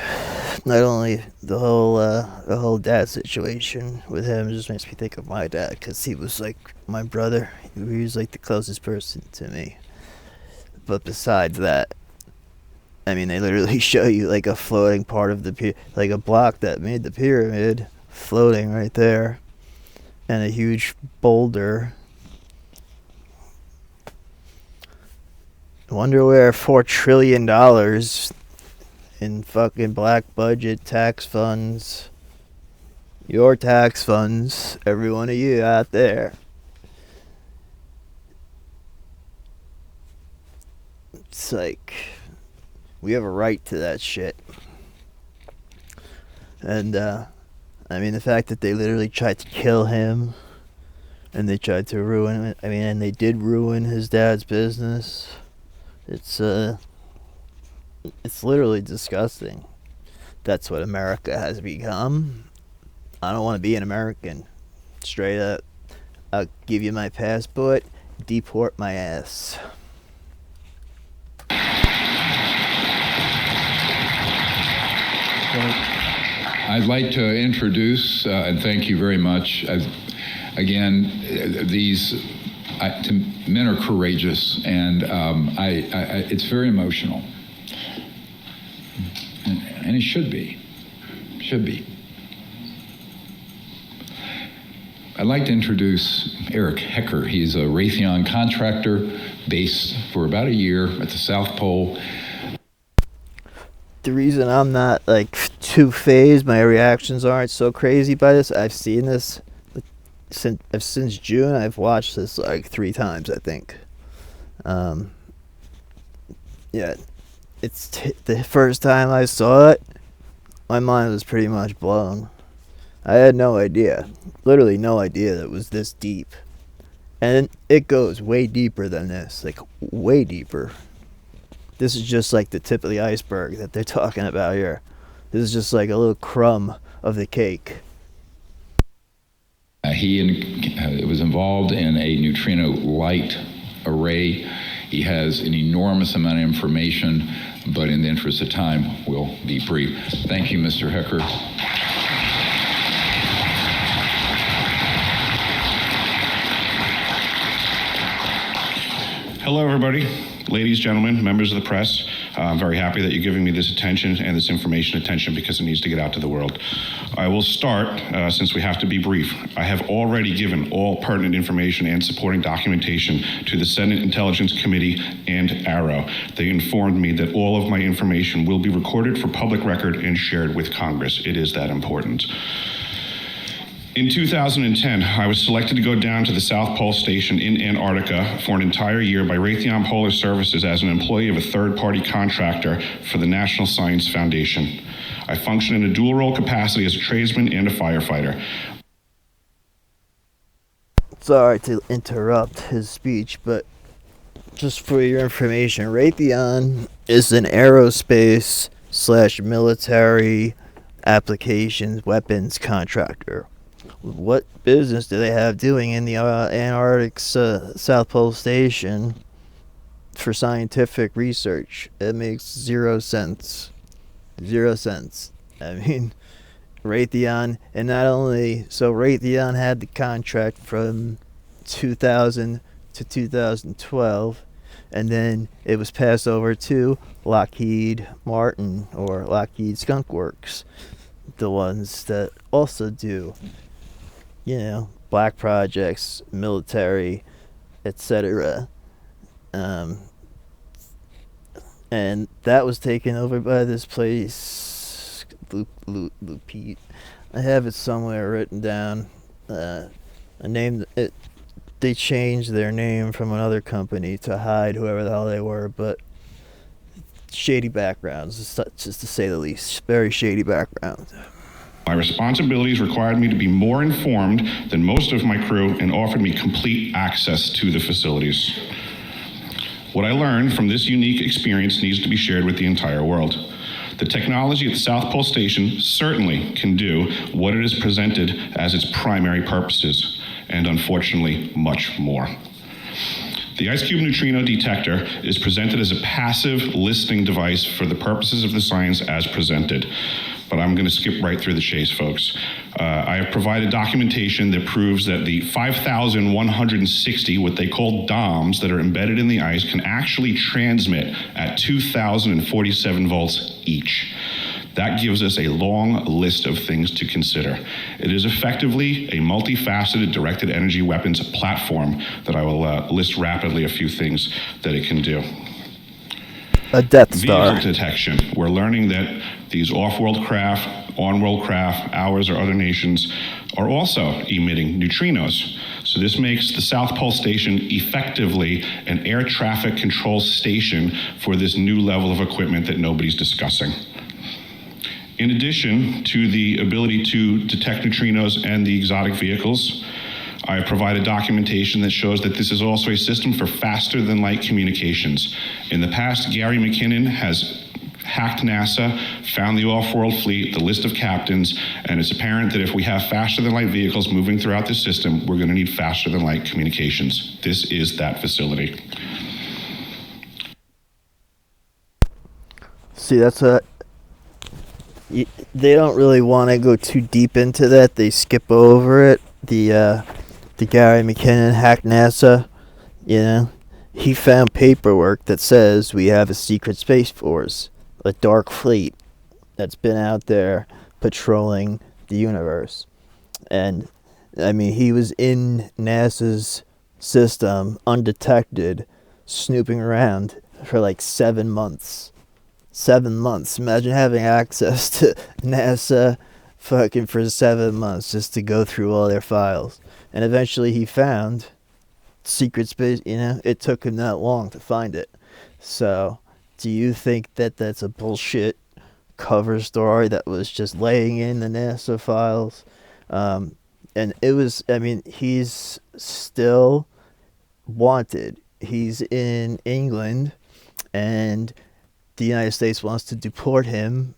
Not only the whole dad situation with him just makes me think of my dad, because he was like my brother. He was like the closest person to me. But besides that, I mean, they literally show you like a floating part of the like a block that made the pyramid floating right there, and a huge boulder. I wonder where $4 trillion in fucking black budget tax funds, your tax funds, every one of you out there. It's like, we have a right to that shit. And, I mean, the fact that they literally tried to kill him, and they tried to ruin it, and they did ruin his dad's business. It's literally disgusting. That's what America has become. I don't want to be an American. Straight up. I'll give you my passport, deport my ass. I'd like to introduce, and thank you very much. Again, men are courageous, and it's very emotional, and it should be. I'd like to introduce Eric Hecker. He's a Raytheon contractor based for about a year at the South Pole. The reason I'm not like too phased, my reactions aren't so crazy by this, I've seen this since June. I've watched this like 3 times, I think. Yeah, it's the first time I saw it, my mind was pretty much blown. I had no idea, literally no idea that it was this deep. And it goes way deeper than this, like way deeper. This is just like the tip of the iceberg that they're talking about here. This is just like a little crumb of the cake. He was involved in a neutrino light array. He has an enormous amount of information, but in the interest of time, we'll be brief. Thank you, Mr. Hecker. Hello, everybody. Ladies, gentlemen, members of the press. I'm very happy that you're giving me this attention and this information attention because it needs to get out to the world. I will start, since we have to be brief. I have already given all pertinent information and supporting documentation to the Senate Intelligence Committee and AARO. They informed me that all of my information will be recorded for public record and shared with Congress. It is that important. In 2010, I was selected to go down to the South Pole Station in Antarctica for an entire year by Raytheon Polar Services as an employee of a third-party contractor for the National Science Foundation. I function in a dual-role capacity as a tradesman and a firefighter. Sorry to interrupt his speech, but just for your information, Raytheon is an aerospace/military applications weapons contractor. What business do they have doing in the Antarctic South Pole Station for scientific research? It makes 0 cents. 0 cents. I mean, Raytheon, and not only, so Raytheon had the contract from 2000 to 2012, and then it was passed over to Lockheed Martin, or Lockheed Skunk Works, the ones that also do, you know, black projects, military, etc. And that was taken over by this place, Lupite. I have it somewhere written down. A name, they changed their name from another company to hide whoever the hell they were, but shady backgrounds, just to say the least. Very shady background. My responsibilities required me to be more informed than most of my crew and offered me complete access to the facilities. What I learned from this unique experience needs to be shared with the entire world. The technology at the South Pole Station certainly can do what it is presented as its primary purposes, and unfortunately, much more. The Ice Cube Neutrino Detector is presented as a passive listening device for the purposes of the science as presented. But I'm going to skip right through the chase, folks. I have provided documentation that proves that the 5,160, what they call DOMs, that are embedded in the ice can actually transmit at 2,047 volts each. That gives us a long list of things to consider. It is effectively a multifaceted directed energy weapons platform that I will list rapidly a few things that it can do. A Death Star. Vehicle detection. We're learning that these off-world craft, on-world craft, ours or other nations, are also emitting neutrinos. So this makes the South Pole Station effectively an air traffic control station for this new level of equipment that nobody's discussing. In addition to the ability to detect neutrinos and the exotic vehicles, I have provided documentation that shows that this is also a system for faster than light communications. In the past, Gary McKinnon has hacked NASA, found the off-world fleet, the list of captains, and it's apparent that if we have faster than light vehicles moving throughout the system, we're going to need faster than light communications. This is that facility. See, that's they don't really want to go too deep into that. They skip over it. The Gary McKinnon hacked NASA, you know, he found paperwork that says we have a secret space force, a dark fleet that's been out there patrolling the universe. And I mean, he was in NASA's system undetected, snooping around for like 7 months. 7 months. Imagine having access to NASA fucking for 7 months just to go through all their files. And eventually he found secret space, you know, it took him that long to find it. So, do you think that that's a bullshit cover story that was just laying in the NASA files? And it was, I mean, he's still wanted. He's in England, and the United States wants to deport him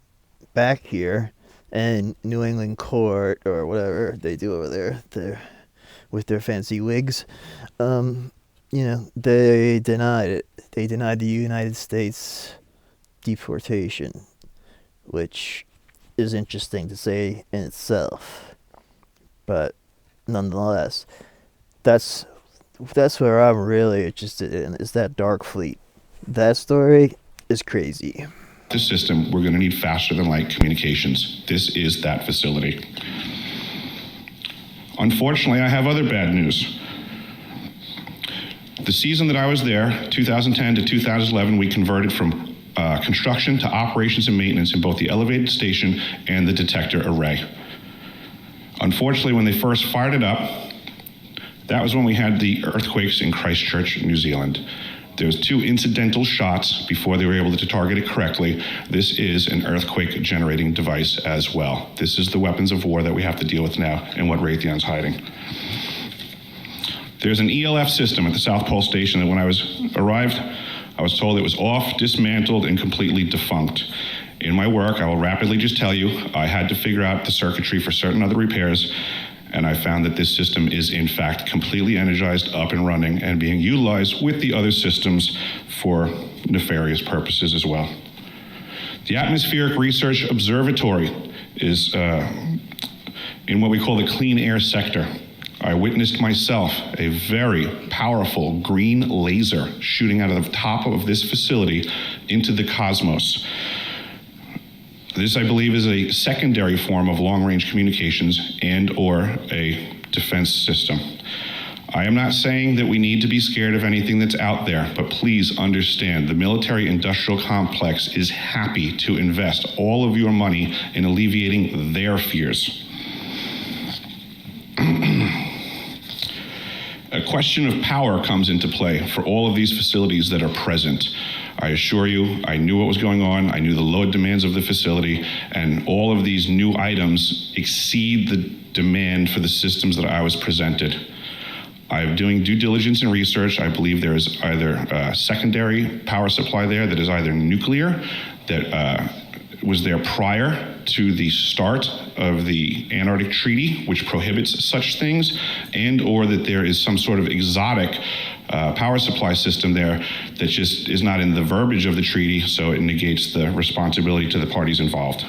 back here, and New England court, or whatever they do over there, with their fancy wigs. They denied it. They denied the United States deportation, which is interesting to say in itself. But nonetheless, that's where I'm really interested in, is that Dark Fleet. That story is crazy. The system, we're going to need faster than light communications. This is that facility. Unfortunately, I have other bad news. The season that I was there, 2010 to 2011, we converted from construction to operations and maintenance in both the elevated station and the detector array. Unfortunately, when they first fired it up, that was when we had the earthquakes in Christchurch, New Zealand. There was 2 incidental shots before they were able to target it correctly. This is an earthquake generating device as well. This is the weapons of war that we have to deal with now and what Raytheon's hiding. There's an ELF system at the South Pole Station that when I arrived, I was told it was off, dismantled, and completely defunct. In my work, I will rapidly just tell you, I had to figure out the circuitry for certain other repairs, and I found that this system is in fact completely energized, up and running, and being utilized with the other systems for nefarious purposes as well. The Atmospheric Research Observatory is in what we call the clean air sector. I witnessed myself a very powerful green laser shooting out of the top of this facility into the cosmos. This, I believe, is a secondary form of long-range communications and/or a defense system. I am not saying that we need to be scared of anything that's out there, but please understand the military-industrial complex is happy to invest all of your money in alleviating their fears. A question of power comes into play for all of these facilities that are present. I assure you, I knew what was going on. I knew the load demands of the facility, and all of these new items exceed the demand for the systems that I was presented. I'm doing due diligence and research. I believe there is either a secondary power supply there that is either nuclear, that was there prior to the start of the Antarctic Treaty, which prohibits such things, and or that there is some sort of exotic power supply system there that just is not in the verbiage of the treaty, so it negates the responsibility to the parties involved.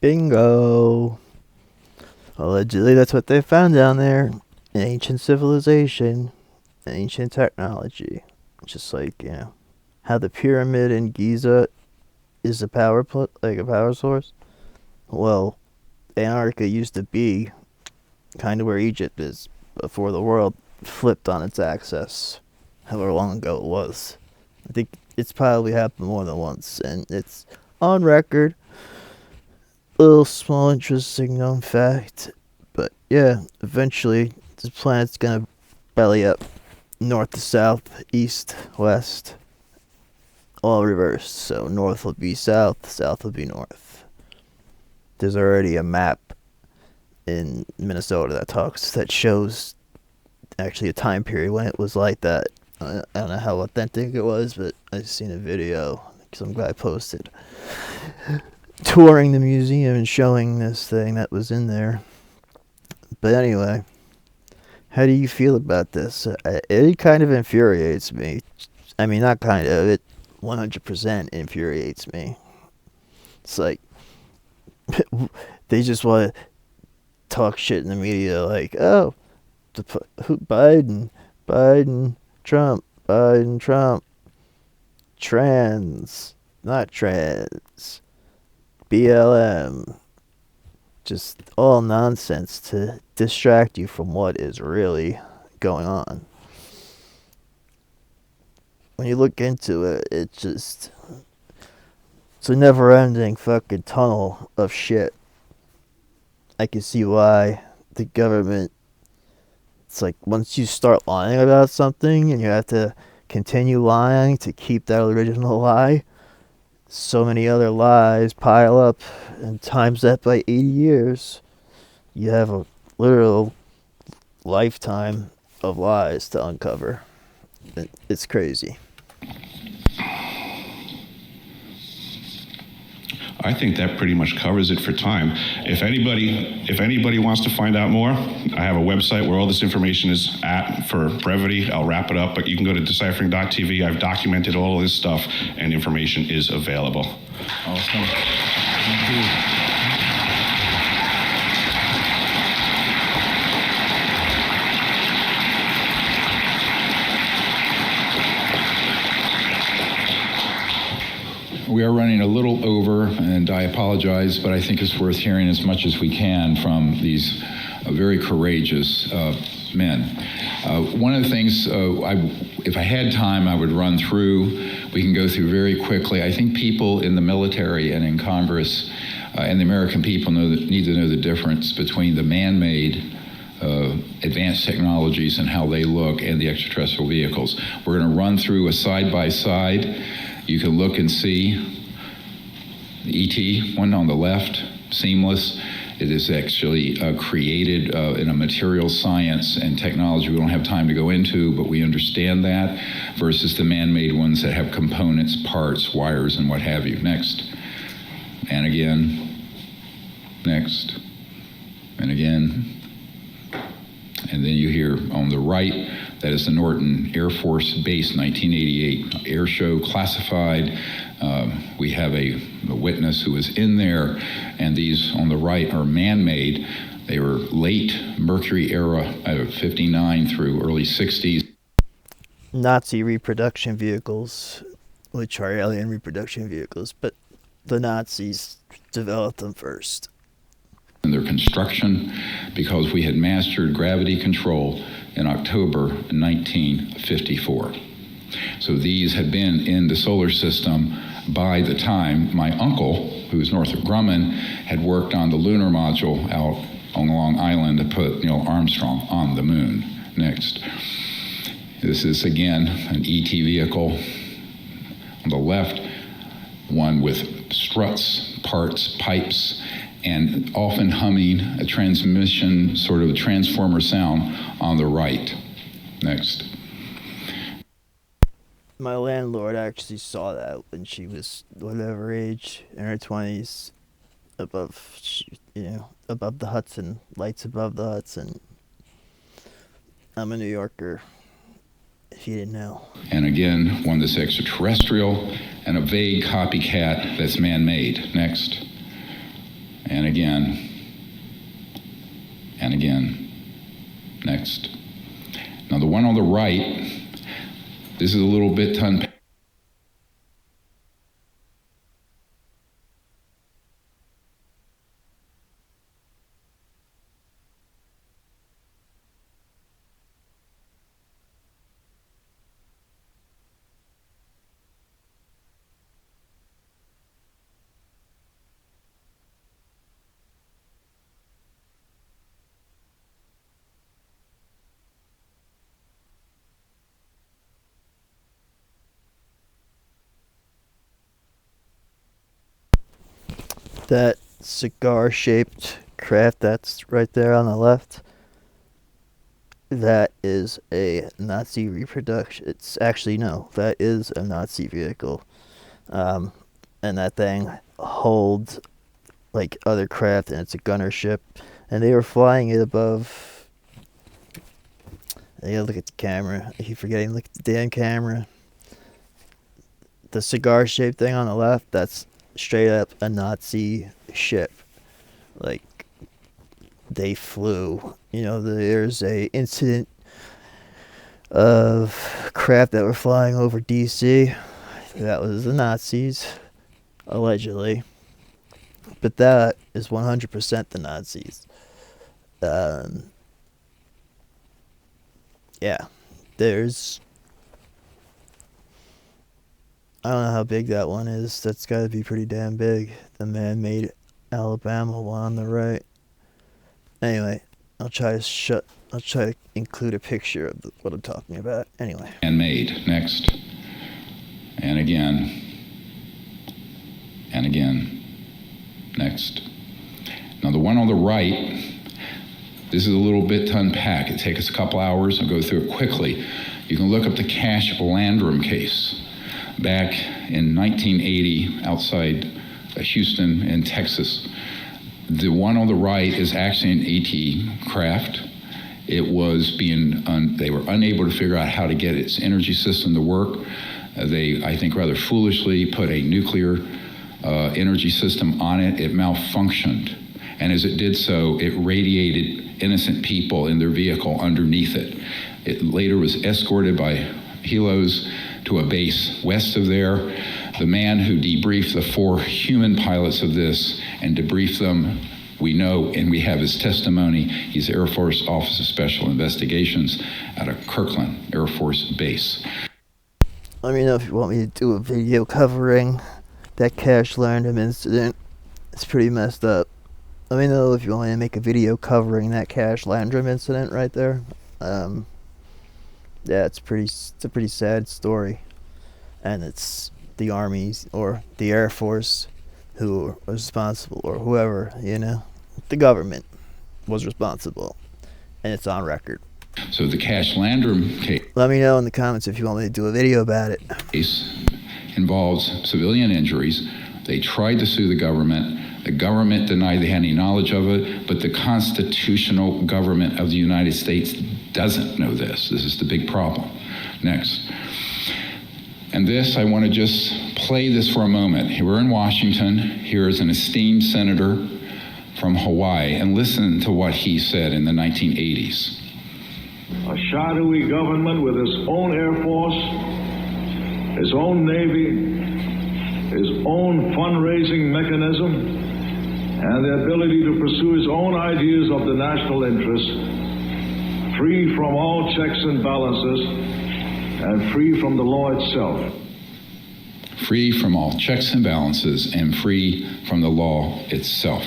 Bingo. Allegedly, that's what they found down there. An ancient civilization, ancient technology. Just like, how the pyramid in Giza is a power like a power source. Well, Antarctica used to be kind of where Egypt is before the world flipped on its axis. However long ago it was. I think it's probably happened more than once, and it's on record. Little small interesting known fact, but yeah, eventually this planet's gonna belly up, north to south, east, west, all reversed. So north will be south, south will be north. There's already a map in Minnesota that shows actually a time period when it was like that. I don't know how authentic it was, but I've seen a video some guy posted touring the museum and showing this thing that was in there. But anyway, how do you feel about this? It kind of infuriates me. I mean, not kind of, it 100% infuriates me. It's like, they just want to talk shit in the media like, oh, Biden, Trump, trans, not trans, BLM. Just all nonsense to distract you from what is really going on. When you look into it, it's a never-ending fucking tunnel of shit. I can see why the government, it's like once you start lying about something and you have to continue lying to keep that original lie, so many other lies pile up, and times that by 80 years, you have a literal lifetime of lies to uncover. It's crazy. I think that pretty much covers it for time. If anybody wants to find out more, I have a website where all this information is at. For brevity, I'll wrap it up, but you can go to deciphering.tv. I've documented all of this stuff, and information is available. Awesome. Thank you. We are running a little over, and I apologize, but I think it's worth hearing as much as we can from these very courageous men. One of the things, if I had time, I would run through. We can go through very quickly. I think people in the military and in Congress and the American people need to know the difference between the man-made advanced technologies and how they look and the extraterrestrial vehicles. We're going to run through a side-by-side. You can look and see the ET one on the left, seamless. It is actually created in a material science and technology we don't have time to go into, but we understand that, versus the man-made ones that have components, parts, wires, and what have you. Next. And again. Next. And again. And then you hear on the right, that is the Norton Air Force Base 1988 air show, classified. We have a witness who was in there, and these on the right are man-made. They were late Mercury era, 59 through early 60s. Nazi reproduction vehicles, which are alien reproduction vehicles, but the Nazis developed them first. In their construction, because we had mastered gravity control in October 1954. So these had been in the solar system by the time my uncle, who was Northrop Grumman, had worked on the lunar module out on Long Island to put Neil Armstrong on the moon. Next. This is again an ET vehicle. On the left, one with struts, parts, pipes, and often humming a transmission, sort of a transformer sound on the right. Next. My landlord actually saw that when she was whatever age, in her 20s, above the Hudson, lights above the Hudson. I'm a New Yorker, if you didn't know. And again, one that's extraterrestrial, and a vague copycat that's man-made. Next. And again. And again. Next. Now the one on the right, this is a little bit to unpack. That cigar-shaped craft that's right there on the left, that is a Nazi reproduction. It's actually, no, that is a Nazi vehicle. And that thing holds like other craft, and it's a gunner ship. And they were flying it above. You gotta look at the camera. I keep forgetting, look at the damn camera. The cigar-shaped thing on the left, that's straight up a Nazi ship. Like, they flew. There's a incident of craft that were flying over DC. That was the Nazis, allegedly. But that is 100% the Nazis. Yeah, there's... I don't know how big that one is. That's got to be pretty damn big. The man-made Alabama one on the right. Anyway, I'll try to include a picture of what I'm talking about. Anyway. And made. Next. And again. And again. Next. Now the one on the right, this is a little bit to unpack. It takes us a couple hours. I'll go through it quickly. You can look up the Cash Landrum case. Back in 1980, outside Houston and Texas. The one on the right is actually an AT craft. It was they were unable to figure out how to get its energy system to work. They, I think rather foolishly, put a nuclear energy system on it. It malfunctioned. And as it did so, it radiated innocent people in their vehicle underneath it. It later was escorted by helos to a base west of there. The man who debriefed the 4 human pilots of this and debriefed them, we know, and we have his testimony. He's Air Force Office of Special Investigations out of Kirkland Air Force Base. Let me know if you want me to do a video covering that Cash Landrum incident. It's pretty messed up. Let me know if you want me to make a video covering that Cash Landrum incident right there. Yeah, it's a pretty sad story. And it's the Army's or the Air Force who was responsible, or whoever, the government was responsible. And it's on record. So the Cash Landrum case. Let me know in the comments if you want me to do a video about it. Case involves civilian injuries. They tried to sue the government. The government denied they had any knowledge of it, but the constitutional government of the United States doesn't know this. This is the big problem. Next. And this, I want to just play this for a moment. We're in Washington. Here is an esteemed senator from Hawaii, and listen to what he said in the 1980s. A shadowy government with its own Air Force, its own Navy, its own fundraising mechanism, and the ability to pursue its own ideas of the national interest, free from all checks and balances, and free from the law itself. Free from all checks and balances and free from the law itself.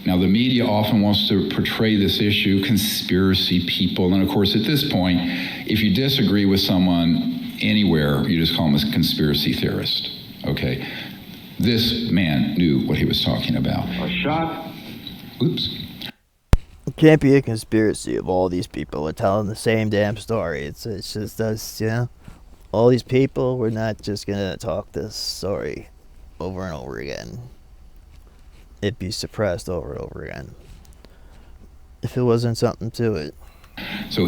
Now, the media often wants to portray this issue, conspiracy people, and of course, at this point, if you disagree with someone anywhere, you just call them a conspiracy theorist, okay? This man knew what he was talking about. A shot. Oops. It can't be a conspiracy if all these people are telling the same damn story. It's just us, all these people, we're not just gonna talk this story over and over again. It'd be suppressed over and over again if it wasn't something to it. So